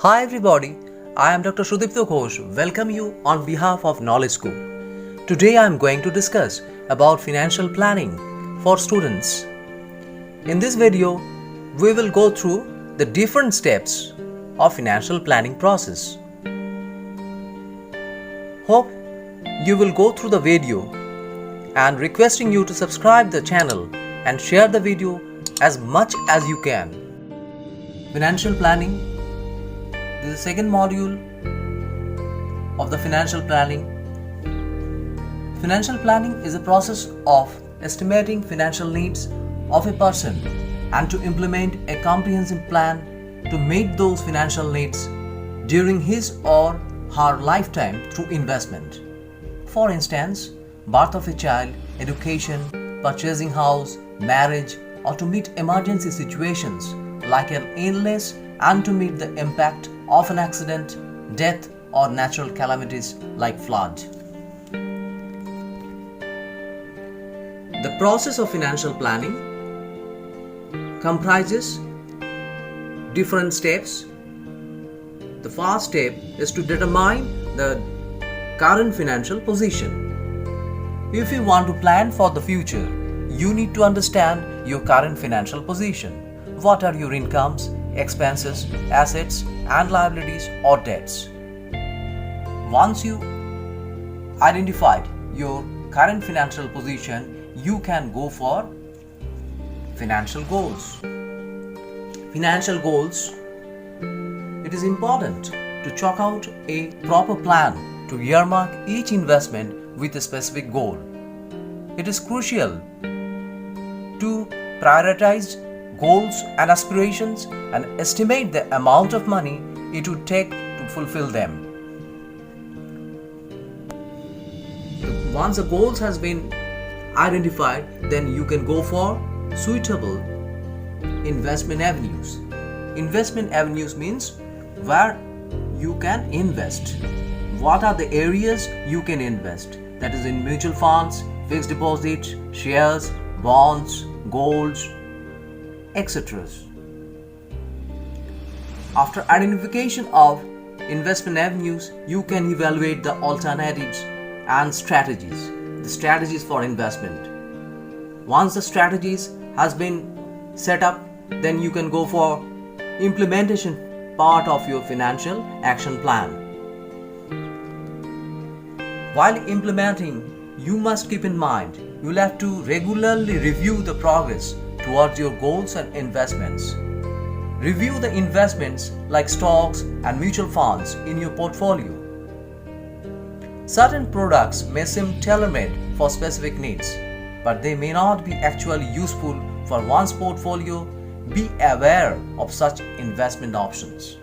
Hi everybody, I am Dr. Sudipto Ghosh. Welcome you on behalf of Knowledge School. Today I am going to discuss about financial planning for students. In this video, we will go through the different steps of financial planning process. Hope you will go through the video and requesting you to subscribe the channel and share the video as much as you can. Financial planning. This is the second module of the financial planning. Financial planning is a process of estimating financial needs of a person and to implement a comprehensive plan to meet those financial needs during his or her lifetime through investment. For instance, birth of a child, education, purchasing house, marriage, or to meet emergency situations like an illness and to meet the impact of an accident, death, or natural calamities like flood. The process of financial planning comprises different steps. The first step is to determine the current financial position. If you want to plan for the future, you need to understand your current financial position. What are your incomes, expenses, assets, and liabilities or debts? Once you identified your current financial position, you can go for financial goals. Financial goals. It is important to chalk out a proper plan to earmark each investment with a specific goal. It is crucial to prioritize goals and aspirations and estimate the amount of money it would take to fulfill them. Once the goals has been identified, then you can go for suitable investment avenues. Investment avenues means where you can invest. What are the areas you can invest? That is in mutual funds, fixed deposits, shares, bonds, golds, etc. After identification of investment avenues, you can evaluate the alternatives and strategies. The strategies for investment. Once the strategies has been set up, then you can go for implementation part of your financial action plan. While implementing, you must keep in mind you will have to regularly review the progress towards your goals and investments. Review the investments like stocks and mutual funds in your portfolio. Certain products may seem tailor-made for specific needs, but they may not be actually useful for one's portfolio. Be aware of such investment options.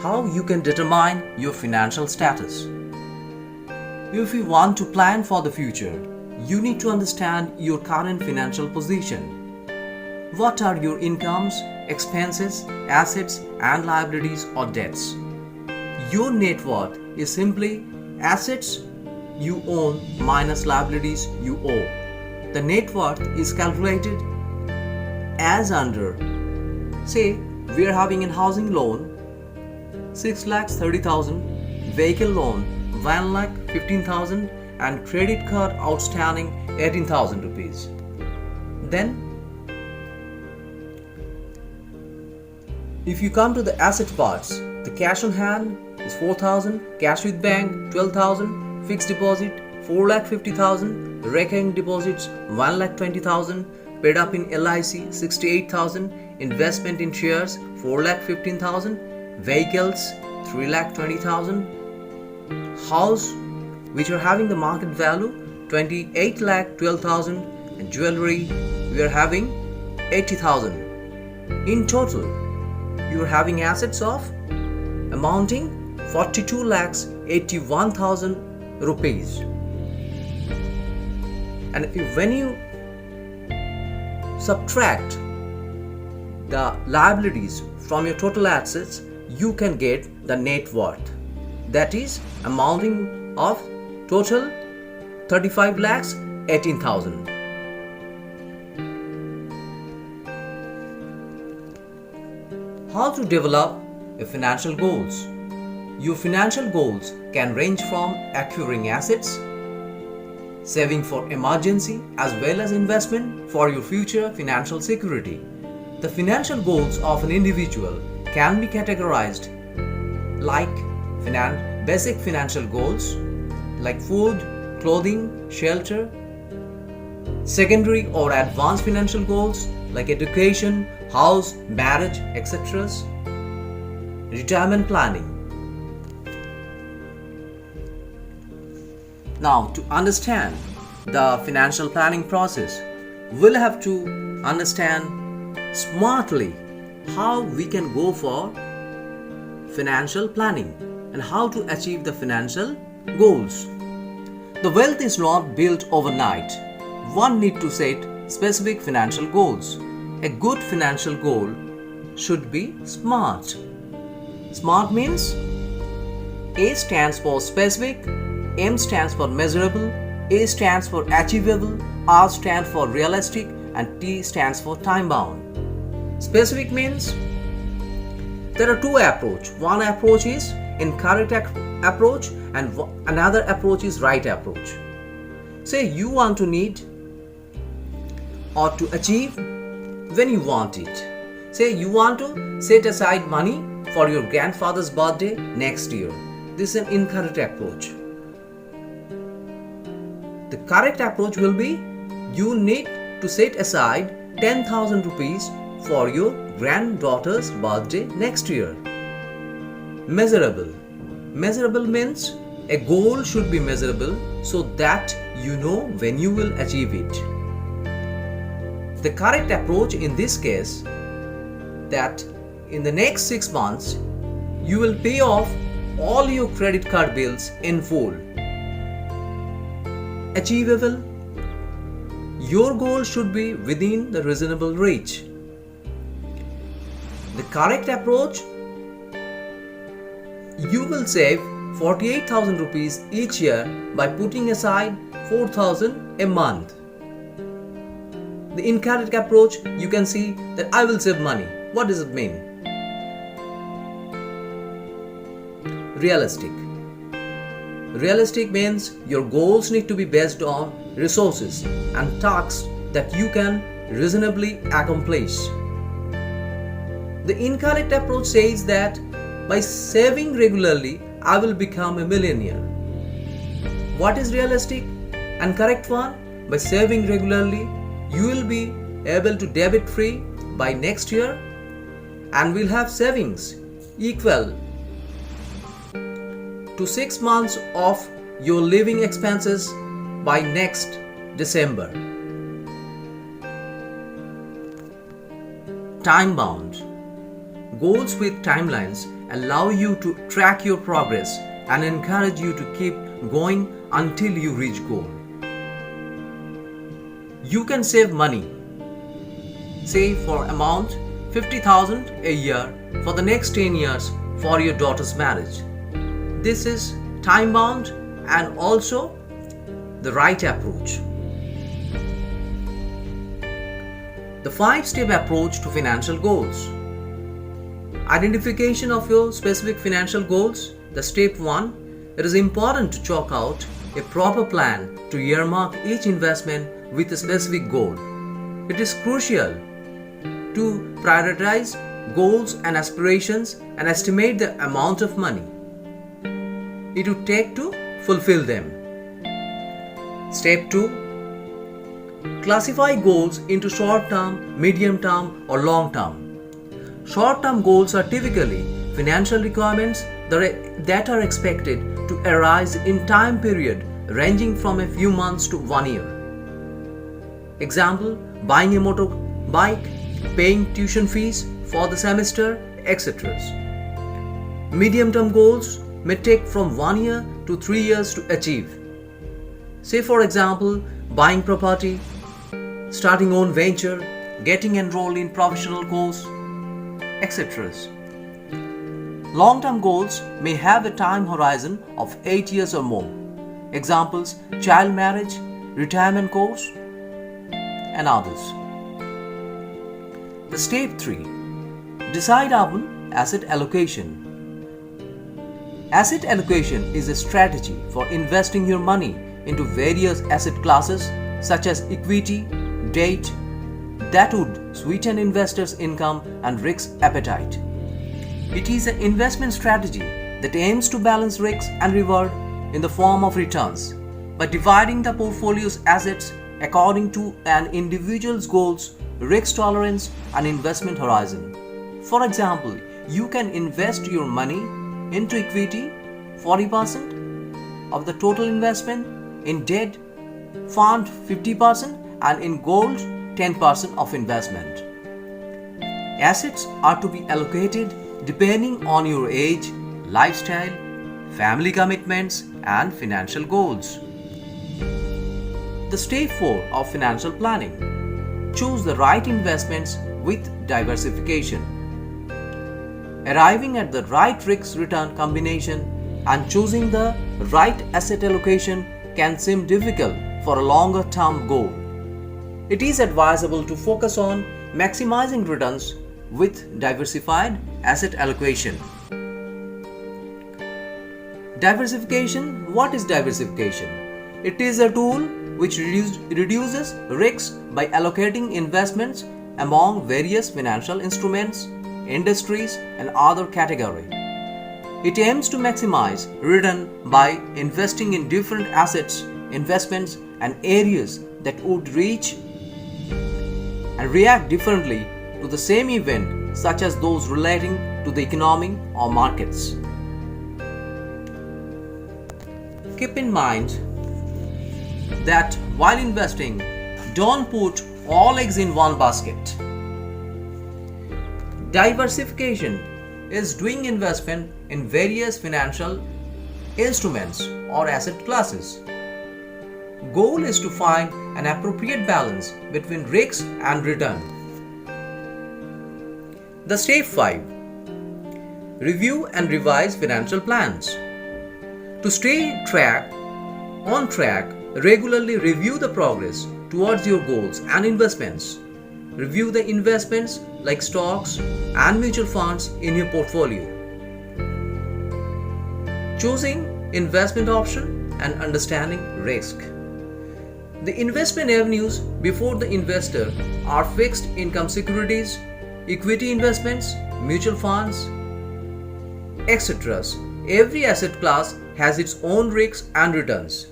How you can determine your financial status. If you want to plan for the future, you need to understand your current financial position. What are your incomes, expenses, assets, and liabilities or debts? Your net worth is simply assets you own minus liabilities you owe. The net worth is calculated as under, say we are having a housing loan 6,30,000, vehicle loan 1,15,000 and credit card outstanding 18,000 rupees. Then if you come to the asset parts, the cash on hand is 4,000, cash with bank 12,000, fixed deposit 4,50,000, recurring deposits 1,20,000, paid up in LIC 68,000, investment in shares 4,15,000, vehicles 3,20,000, house which are having the market value 28,12,000, and jewelry we are having 80,000. In total, you are having assets of amounting 42,81,000 rupees. And when you subtract the liabilities from your total assets, you can get the net worth. That is amounting of total 35,18,000. How to develop your financial goals? Your financial goals can range from acquiring assets, saving for emergency, as well as investment for your future financial security. The financial goals of an individual can be categorized like basic financial goals like food, clothing, shelter, secondary or advanced financial goals like education, house, marriage, etc., retirement planning. Now, to understand the financial planning process, we'll have to understand smartly how we can go for financial planning and how to achieve the financial goals. The wealth is not built overnight. One needs to set specific financial goals. A good financial goal should be SMART. SMART means A stands for specific, M stands for measurable, A stands for achievable, R stands for realistic, and T stands for time bound. Specific means there are two approaches. One approach is incorrect approach and another approach is right approach. Say you want to need or to achieve when you want it. Say you want to set aside money for your grandfather's birthday next year. This is an incorrect approach. The correct approach will be you need to set aside 10,000 rupees for your granddaughter's birthday next year. Measurable. Measurable means a goal should be measurable so that you know when you will achieve it. The correct approach in this case that in the next 6 months you will pay off all your credit card bills in full. Achievable. Your goal should be within the reasonable reach. The correct approach, you will save 48,000 rupees each year by putting aside 4,000 a month. The incorrect approach, you can see that I will save money. What does it mean? Realistic. Realistic means your goals need to be based on resources and tasks that you can reasonably accomplish. The incorrect approach says that by saving regularly, I will become a millionaire. What is realistic and correct one? By saving regularly, you will be able to debt free by next year and will have savings equal to 6 months of your living expenses by next December. Time bound. Goals with timelines allow you to track your progress and encourage you to keep going until you reach goal. You can save money, say for amount 50,000 a year for the next 10 years for your daughter's marriage. This is time bound and also the right approach. The 5-step approach to financial goals. Identification of your specific financial goals. The step 1, it is important to chalk out a proper plan to earmark each investment with a specific goal. It is crucial to prioritize goals and aspirations and estimate the amount of money it would take to fulfill them. Step 2, classify goals into short-term, medium-term or long-term. Short-term goals are typically financial requirements that are expected to arise in time period ranging from a few months to 1 year. Example, buying a motorbike, paying tuition fees for the semester, etc. Medium-term goals may take from 1 year to 3 years to achieve. Say for example, buying property, starting own venture, getting enrolled in professional course, etc. Long-term goals may have a time horizon of 8 years or more. Examples, child marriage, retirement course, and others. The step 3, decide upon asset allocation. Asset allocation is a strategy for investing your money into various asset classes such as equity, debt, that would sweeten investors' income and risk appetite. It is an investment strategy that aims to balance risk and reward in the form of returns by dividing the portfolio's assets according to an individual's goals, risk tolerance, and investment horizon. For example, you can invest your money into equity 40% of the total investment, in debt fund 50%, and in gold 10% of investment. Assets are to be allocated depending on your age, lifestyle, family commitments, and financial goals. The step 4 of financial planning: choose the right investments with diversification. Arriving at the right risk-return combination and choosing the right asset allocation can seem difficult for a longer-term goal. It is advisable to focus on maximizing returns with diversified asset allocation. Diversification. What is diversification? It is a tool which reduces risks by allocating investments among various financial instruments, industries, and other categories. It aims to maximize return by investing in different assets, investments, and areas that would reach and react differently to the same event, such as those relating to the economy or markets. Keep in mind that while investing, don't put all eggs in one basket. Diversification is doing investment in various financial instruments or asset classes. Goal is to find an appropriate balance between risk and return. The step 5: review and revise financial plans. To stay on track, regularly review the progress towards your goals and investments. Review the investments like stocks and mutual funds in your portfolio. Choosing investment option and understanding risk. The investment avenues before the investor are fixed income securities, equity investments, mutual funds, etc. Every asset class has its own risks and returns.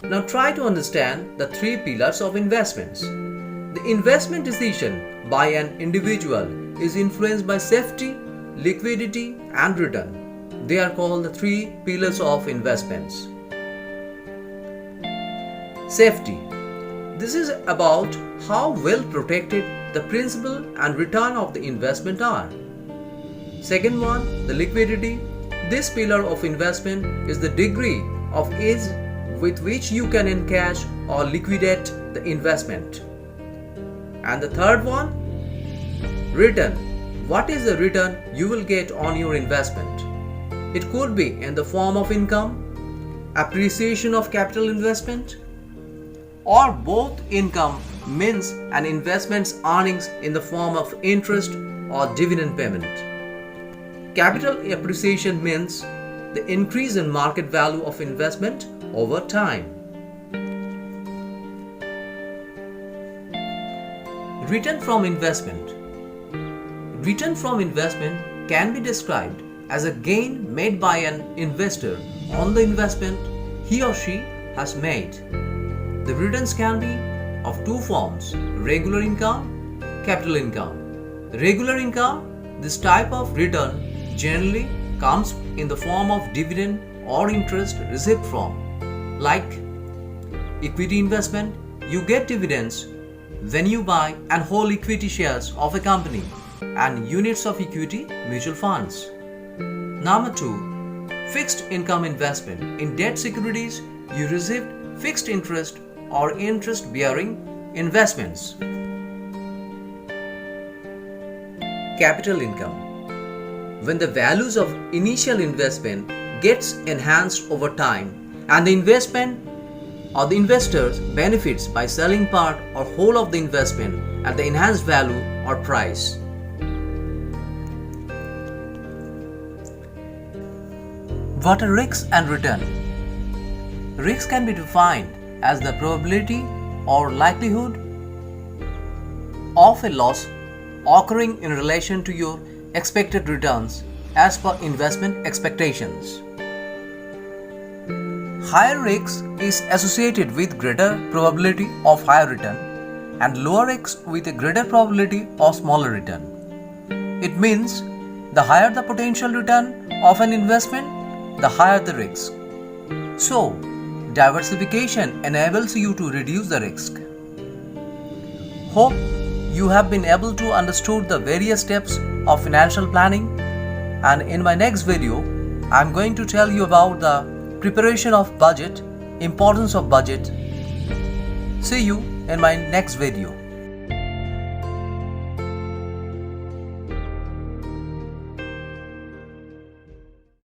Now try to understand the 3 pillars of investments. The investment decision by an individual is influenced by safety, liquidity, and return. They are called the 3 pillars of investments. Safety. This is about how well protected the principal and return of the investment are. Second one, the liquidity. This pillar of investment is the degree of ease with which you can encash or liquidate the investment. And the third one, return. What is the return you will get on your investment? It could be in the form of income, appreciation of capital investment, or both. Income means an investment's earnings in the form of interest or dividend payment. Capital appreciation means the increase in market value of investment over time. Return from investment. Return from investment can be described as a gain made by an investor on the investment he or she has made. The returns can be of 2 forms: regular income, capital income. Regular income, this type of return generally comes in the form of dividend or interest received from, like equity investment. You get dividends when you buy and hold equity shares of a company and units of equity mutual funds. Number 2, fixed income investment. In debt securities, you receive fixed interest or interest-bearing investments. Capital income. When the values of initial investment gets enhanced over time and the investment or the investor benefits by selling part or whole of the investment at the enhanced value or price. What are risks and return? Risks can be defined as the probability or likelihood of a loss occurring in relation to your expected returns as per investment expectations. Higher risk is associated with greater probability of higher return and lower risk with a greater probability of smaller return. It means the higher the potential return of an investment, the higher the risk. So, diversification enables you to reduce the risk. Hope you have been able to understand the various steps of financial planning, and in my next video, I am going to tell you about the preparation of budget, importance of budget. See you in my next video.